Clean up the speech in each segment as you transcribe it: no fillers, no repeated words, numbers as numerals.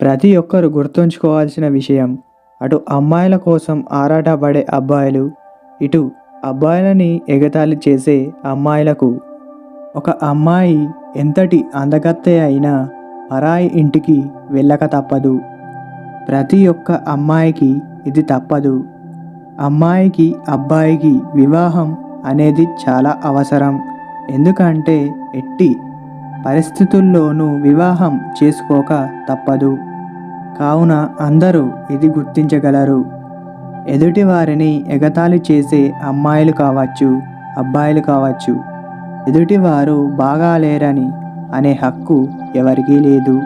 ప్రతి ఒక్కరు గుర్తుంచుకోవాల్సిన విషయం, అటు అమ్మాయిల కోసం ఆరాటపడే అబ్బాయిలు, ఇటు అబ్బాయిలని ఎగతాళి చేసే అమ్మాయిలకు ఒక అమ్మాయి ఎంతటి అందగత్తె అయినా పరాయి ఇంటికి వెళ్ళక తప్పదు. ప్రతి ఒక్క అమ్మాయికి ఇది తప్పదు. అమ్మాయికి అబ్బాయికి వివాహం అనేది చాలా అవసరం. ఎందుకంటే ఎట్టి పరిస్థితుల్లోనూ వివాహం చేసుకోక తప్పదు. కావున అందరూ ఇది గుర్తించగలరు. ఎదుటి వారిని ఎగతాళి చేసే అమ్మాయిలు కావచ్చు, అబ్బాయిలు కావచ్చు, ఎదుటివారు బాగాలేరని అనే హక్కు ఎవరికీ లేదు.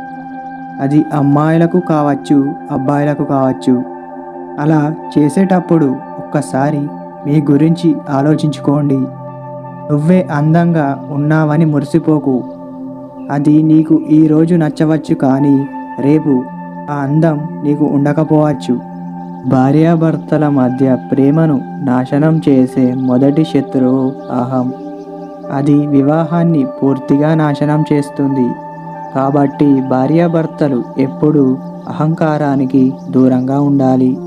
అది అమ్మాయిలకు కావచ్చు, అబ్బాయిలకు కావచ్చు. అలా చేసేటప్పుడు ఒక్కసారి మీ గురించి ఆలోచించుకోండి. నువ్వే అందంగా ఉన్నావని మురిసిపోకు. అది నీకు ఈరోజు నచ్చవచ్చు, కానీ రేపు ఆ అందం నీకు ఉండకపోవచ్చు. భార్యాభర్తల మధ్య ప్రేమను నాశనం చేసే మొదటి శత్రువు అహం. అది వివాహాన్ని పూర్తిగా నాశనం చేస్తుంది. కాబట్టి భార్యాభర్తలు ఎప్పుడూ అహంకారానికి దూరంగా ఉండాలి.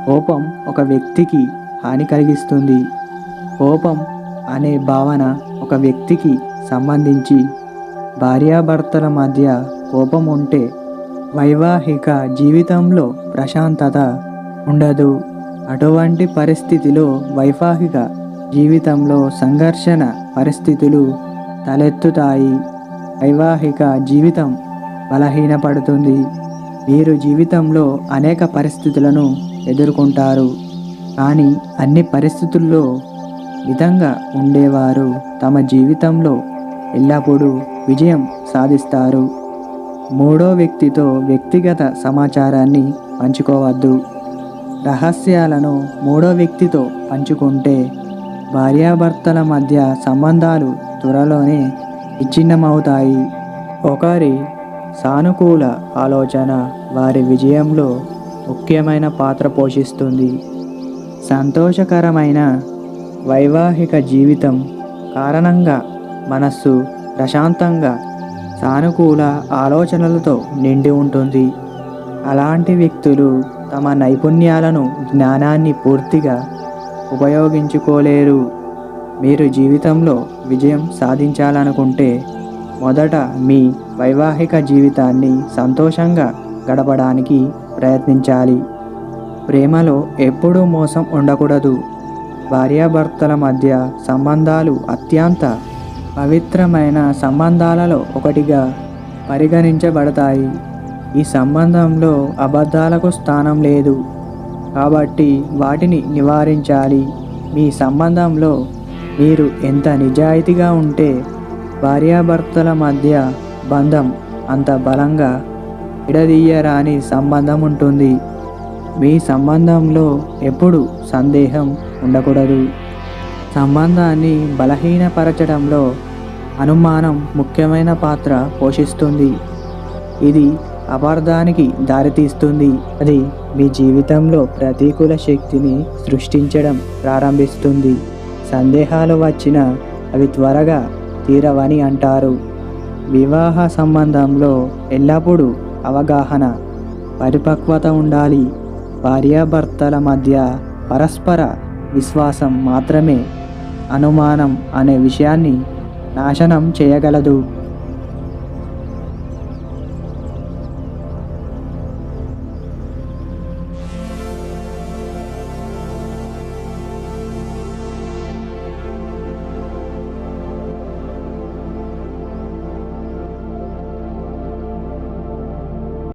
కోపం ఒక వ్యక్తికి హాని కలిగిస్తుంది. కోపం అనే భావన ఒక వ్యక్తికి సంబంధించి భార్యాభర్తల మధ్య కోపం ఉంటే వైవాహిక జీవితంలో ప్రశాంతత ఉండదు. అటువంటి పరిస్థితిలో వైవాహిక జీవితంలో సంఘర్షణ పరిస్థితులు తలెత్తుతాయి. వైవాహిక జీవితం బలహీనపడుతుంది. మీరు జీవితంలో అనేక పరిస్థితులను ఎదుర్కొంటారు. కానీ అన్ని పరిస్థితుల్లో మితంగా ఉండేవారు తమ జీవితంలో ఎల్లప్పుడూ విజయం సాధిస్తారు. మూడో వ్యక్తితో వ్యక్తిగత సమాచారాన్ని పంచుకోవద్దు. రహస్యాలను మూడో వ్యక్తితో పంచుకుంటే భార్యాభర్తల మధ్య సంబంధాలు త్వరలోనే విచ్ఛిన్నమవుతాయి. ఒకరి సానుకూల ఆలోచన వారి విజయంలో ముఖ్యమైన పాత్ర పోషిస్తుంది. సంతోషకరమైన వైవాహిక జీవితం కారణంగా మనస్సు ప్రశాంతంగా సానుకూల ఆలోచనలతో నిండి ఉంటుంది. అలాంటి వ్యక్తులు తమ నైపుణ్యాలను, జ్ఞానాన్ని పూర్తిగా ఉపయోగించుకోలేరు. మీరు జీవితంలో విజయం సాధించాలనుకుంటే మొదట మీ వైవాహిక జీవితాన్ని సంతోషంగా గడపడానికి ప్రయత్నించాలి. ప్రేమలో ఎప్పుడూ మోసం ఉండకూడదు. భార్యాభర్తల మధ్య సంబంధాలు అత్యంత పవిత్రమైన సంబంధాలలో ఒకటిగా పరిగణించబడతాయి. ఈ సంబంధంలో అబద్ధాలకు స్థానం లేదు. కాబట్టి వాటిని నివారించాలి. మీ సంబంధంలో మీరు ఎంత నిజాయితీగా ఉంటే భార్యాభర్తల మధ్య బంధం అంత బలంగా విడదీయరాని సంబంధం ఉంటుంది. మీ సంబంధంలో ఎప్పుడు సందేహం ఉండకూడదు. సంబంధాన్ని బలహీనపరచడంలో అనుమానం ముఖ్యమైన పాత్ర పోషిస్తుంది. ఇది అపార్థానికి దారితీస్తుంది. అది మీ జీవితంలో ప్రతికూల శక్తిని సృష్టించడం ప్రారంభిస్తుంది. సందేహాలు వచ్చినా అవి త్వరగా తీరవని అంటారు. వివాహ సంబంధంలో ఎల్లప్పుడూ అవగాహన, పరిపక్వత ఉండాలి. భార్యాభర్తల మధ్య పరస్పర విశ్వాసం మాత్రమే అనుమానం అనే విషయాన్ని నాశనం చేయగలదు.